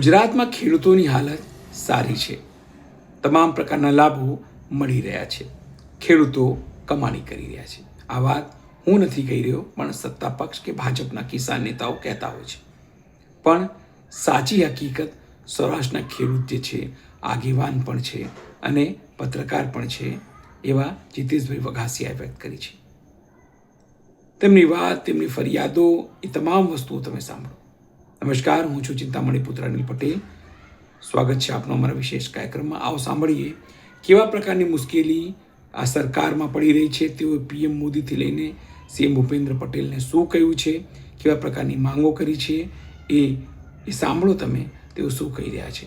ગુજરાતમાં ખેડૂતોની હાલત સારી છે. તમામ પ્રકારના લાભો મળી રહ્યા છે. ખેડૂતો કમાણી કરી રહ્યા છે. આ વાત હું નથી કહી રહ્યો, પણ સત્તા પક્ષ કે ભાજપના કિસાન નેતાઓ કહેતા હોય છે. પણ સાચી હકીકત સૌરાષ્ટ્રના ખેડૂત જે છે, આગેવાન પણ છે અને પત્રકાર પણ છે, એવા જીતેશભાઈ વઘાસિયાએ વ્યક્ત કરી છે. તેમની વાત, તેમની ફરિયાદો, એ તમામ વસ્તુઓ તમે સાંભળો. નમસ્કાર, હું છું ચિંતામણી પુત્ર અનિલ પટેલ. સ્વાગત છે આપનો અમારા વિશેષ કાર્યક્રમમાં. આવો સાંભળીએ કેવા પ્રકારની મુશ્કેલી આ સરકારમાં પડી રહી છે. તેઓ પીએમ મોદીથી લઈને સીએમ ભૂપેન્દ્ર પટેલને શું કહ્યું છે, કેવા પ્રકારની માંગો કરી છે, એ સાંભળો તમે, તેઓ શું કહી રહ્યા છે.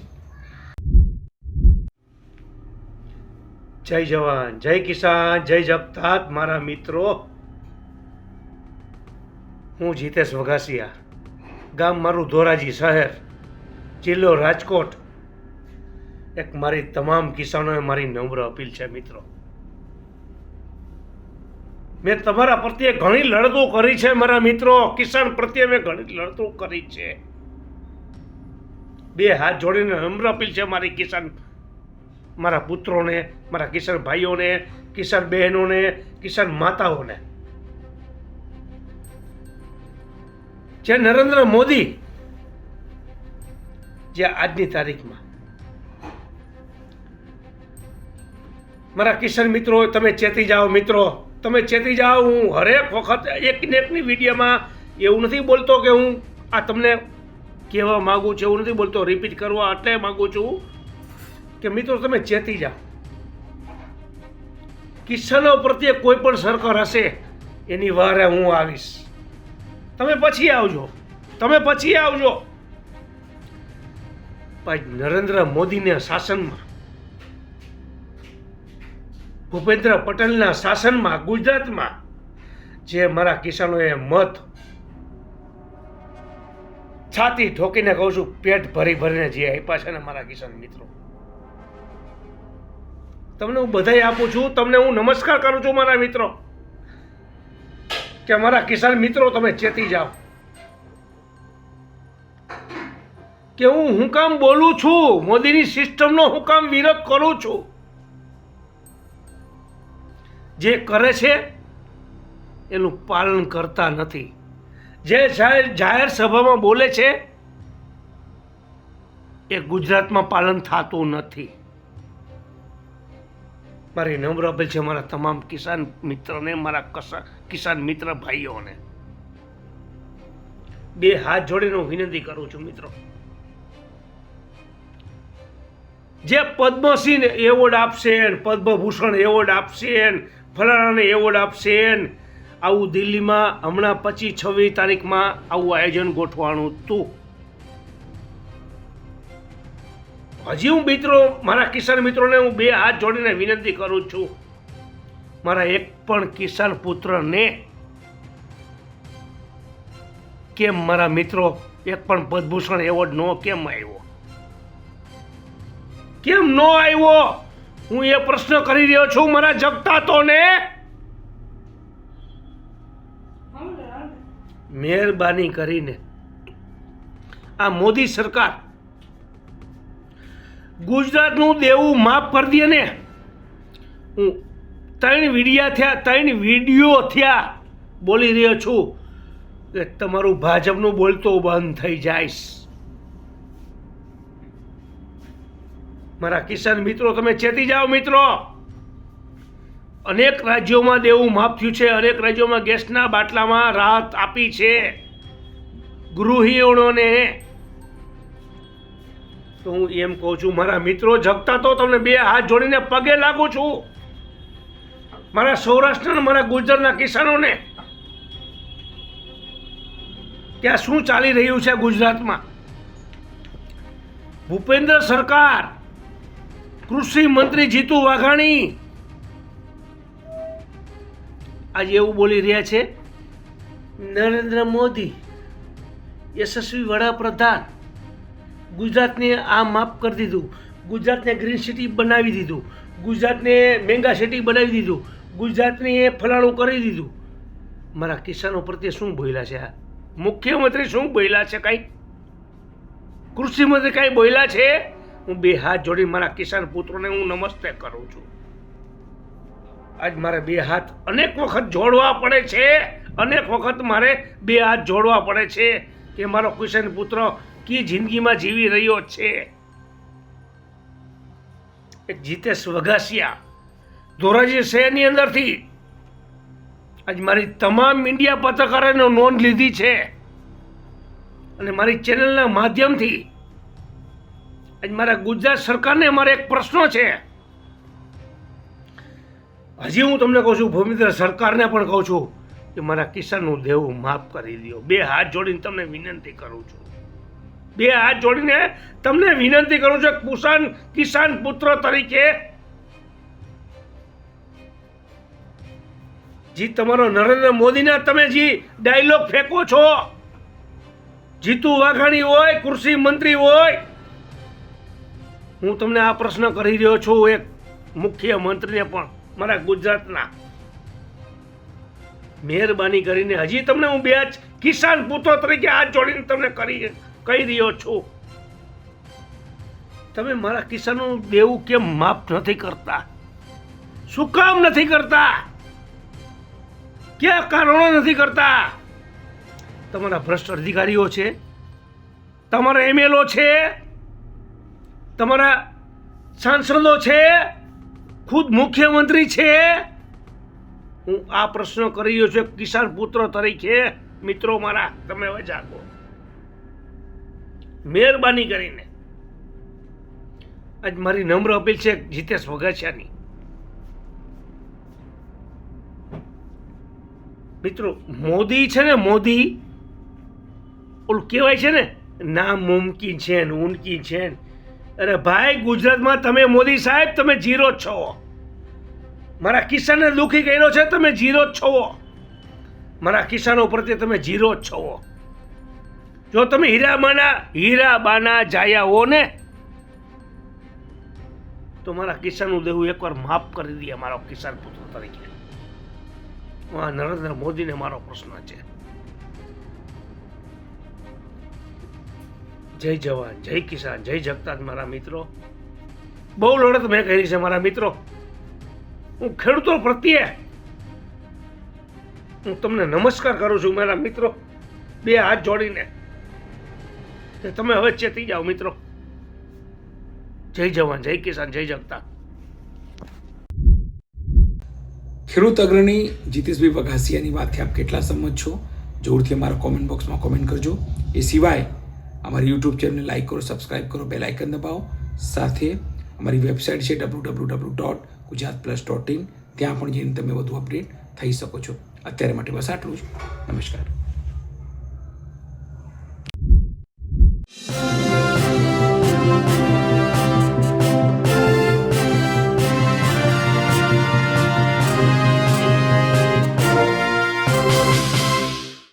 જય જવાન, જય કિસાન, જય જગતાત મારા મિત્રો. હું જીતેશ વઘાસિયા, ગામ મારું ધોરાજી શહેર, જિલ્લો રાજકોટ. એક મારી તમામ કિસાનોએ મારી નમ્ર અપીલ છે મિત્રો, મેં તમારા પ્રત્યે ઘણી લડતો કરી છે મારા મિત્રો. કિસાન પ્રત્યે મેં ઘણી લડતો કરી છે. બે હાથ જોડીને નમ્ર અપીલ છે મારી કિસાન, મારા પુત્રોને, મારા કિસાન ભાઈઓને, કિસાન બહેનોને, કિસાન માતાઓને. જે નરેન્દ્ર મોદી જે આજની તારીખમાં, મારા કિસાન મિત્રો, તમે ચેતી જાઓ મિત્રો, તમે ચેતી જાઓ. હું હરેક વખત એકની એકની વિડીયોમાં એવું નથી બોલતો કે હું આ તમને કહેવા માગું છું, એવું નથી બોલતો, રિપીટ કરવા એટલે માગું છું કે મિત્રો તમે ચેતી જાઓ. કિસાનો પ્રત્યે કોઈ પણ સરકાર હશે એની વારે હું આવીશ. તમે પછી આવજો, તમે પછી આવજો. ભાઈ, નરેન્દ્ર મોદીના શાસનમાં, ભૂપેન્દ્ર પટેલના શાસનમાં ગુજરાતમાં જે મારા કિસાનોએ મત છાતી ઠોકીને કહું છું, પેટ ભરી ભરીને જે આપ્યા છે ને મારા કિસાન મિત્રો, તમને હું બધાઈ આપું છું. તમને હું નમસ્કાર કરું છું મારા મિત્રો, કે મારા કિસાન મિત્રો તમે ચેતી જાઓ. કે હું કામ બોલું છું, મોદીની સિસ્ટમનો હું કામ વિરોધ કરું છું. જે કરે છે એનું પાલન કરતા નથી. જે જાહેર સભામાં બોલે છે એ ગુજરાતમાં પાલન થતું નથી. મારી નમ્ર અપીલ છે મારા તમામ કિસાન મિત્રોને, મારા કિસાન મિત્ર ભાઈઓને, બે હાથ જોડીને હું વિનંતી કરું છું મિત્રો, જે પદ્મશ્રી એવોર્ડ આપશે, પદ્મભૂષણ એવોર્ડ આપશે, ફલાણાને એવોર્ડ આપશે, આવું દિલ્હીમાં હમણાં 25-26 તારીખમાં આવું આયોજન ગોઠવાનું હતું. હજી હું મિત્રો, મારા કિસાન મિત્રોને હું બે હાથ જોડીને વિનંતી કરું છું, મારા એક પણ કિસાન પુત્રને કેમ મારા મિત્રો એક પણ પદ્મભૂષણ એવોર્ડ નો કેમ આવ્યો, કેમ નો આવ્યો? હું એ પ્રશ્ન કરી રહ્યો છું મારા જગતાતોને. મહેરબાની કરીને આ મોદી સરકાર ગુજરાતનું દેવું માફ કરી દે ને. હું 3 વિડીયો થયા બોલી રહ્યો છું કે તમારું ભાજપનું બોલતો બંધ થઈ જાય. મારા કિસાન મિત્રો તમે ચેતી જાઓ મિત્રો. અનેક રાજ્યોમાં દેવું માફ થયું છે, અનેક રાજ્યોમાં ગેસના બાટલામાં રાહત આપી છે ગૃહિણીઓને. તો હું એમ કહું છું મારા મિત્રો, જગતા તો તમને બે હાથ જોડીને પગે લાગુ છું. મારા સૌરાષ્ટ્રના, મારા ગુજરાતના કિસાનોને, ત્યાં શું ચાલી રહ્યું છે ગુજરાતમાં? ભૂપેન્દ્ર સરકાર, કૃષિ મંત્રી જીતુ વાઘાણી આજે એવું બોલી રહ્યા છે, નરેન્દ્ર મોદી યશસ્વી વડાપ્રધાન ગુજરાતને આ માફ કરી દીધું, ગુજરાતને ગ્રીન સિટી બનાવી દીધું, ગુજરાતને મેગા સિટી બનાવી દીધું, ગુજરાતને ફલાણું કરી દીધું. મારા કિસાનો પ્રત્યે શું બોલ્યા છે? મુખ્યમંત્રી શું બોલ્યા છે? કંઈક કૃષિ મંત્રી કાંઈ બોલ્યા છે? હું બે હાથ જોડી મારા કિસાન પુત્રોને હું નમસ્તે કરું છું. આજ મારે બે હાથ અનેક વખત જોડવા પડે છે, અનેક વખત મારે બે હાથ જોડવા પડે છે કે મારો કિસાન પુત્ર કી જિંદગીમાં જીવી રહ્યો છે. એક જીતેશ વઘાસિયા ધોરાજી શહેરની અંદરથી આજ મારી તમામ મીડિયા પત્રકારોને નોંધ લીધી છે અને મારી ચેનલના માધ્યમથી આજ મારા ગુજરાત સરકારને મારે એક પ્રશ્ન છે. હજી હું તમને કહું છું, ભૂમિધર સરકારને પણ કહું છું કે મારા કિસાનનું દેવું માફ કરી દો. બે હાથ જોડીને તમને વિનંતી કરું છું, બે હાથ જોડીને તમને વિનંતી કરું છું. કિસાન પુત્ર તરીકે જે તમારો નરેન્દ્ર મોદીના તમે જે ડાયલોગ ફેંકો છો, જીતુ વાઘાણી હોય, કૃષિ મંત્રી હોય, હું તમને આ પ્રશ્ન કરી રહ્યો છું એક મુખ્યમંત્રીને પણ મારા ગુજરાતના. મહેરબાની કરીને હજી તમને હું બે કિસાન પુત્ર તરીકે હાથ જોડીને તમને કહી રહ્યો છું, તમે મારા કિસાનનું દેવું કેમ માફ નથી કરતા? શું કામ નથી કરતા? કયા કારણો નથી કરતા? તમારા ભ્રષ્ટ અધિકારીઓ છે, તમારા એમએલઓ છે, તમારા સાંસદો છે, ખુદ મુખ્યમંત્રી છે. હું આ પ્રશ્ન કરી રહ્યો છું કિસાન પુત્ર તરીકે. મિત્રો મારા, તમે હવે જાગો, મહેરબાની કરીને. આજ મારી નમ્ર અપીલ છે જીતેશ વઘાસિયાની. મિત્રો, મોદી છે ને, મોદી ઓલું કહેવાય છે ને, નામુમકિન છે ને ઉનકી છે ને. અરે ભાઈ, ગુજરાતમાં તમે મોદી સાહેબ તમે જીરો જ છો. મારા કિસાનને દુઃખી કર્યો છે, તમે જીરો જ છો. મારા કિસાનો પ્રત્યે તમે જીરો જ છો. જો તમે હીરાબાના જાયા હો ને, તો મારા કિસાનનું દેવું એકવાર માફ કરી દે મારો કિસાન પુત્ર તરીકે. આ નરેન્દ્ર મોદીને મારો પ્રશ્ન છે. જય જવાન, જય કિસાન, જય જગતાજ મારા મિત્રો. બહુ લડત મેં કરી છે મારા મિત્રો. હું ખેડૂતો પ્રત્યે હું તમને નમસ્કાર કરું છું મારા મિત્રો, બે હાથ જોડીને. તમે હવે ચેતી જાઓ મિત્રો. જય જવાન, જય કિસાન, જય જગતા. ખેડૂત અગ્રણી જીતેશભાઈ વઘાસિયાની વાતથી આપ કેટલા સંમત છો? જરૂરથી અમારા કોમેન્ટ બોક્સમાં કોમેન્ટ કરજો. એ સિવાય અમારી યુટ્યુબ ચેનલને લાઈક કરો, સબસ્ક્રાઇબ કરો, બેલ આઇકન દબાવો. સાથે અમારી વેબસાઇટ છે www.gujaratplus.in, ત્યાં પણ જઈને તમે વધુ અપડેટ થઈ શકો છો. અત્યારે માટે બસ આટલું જ. નમસ્કાર.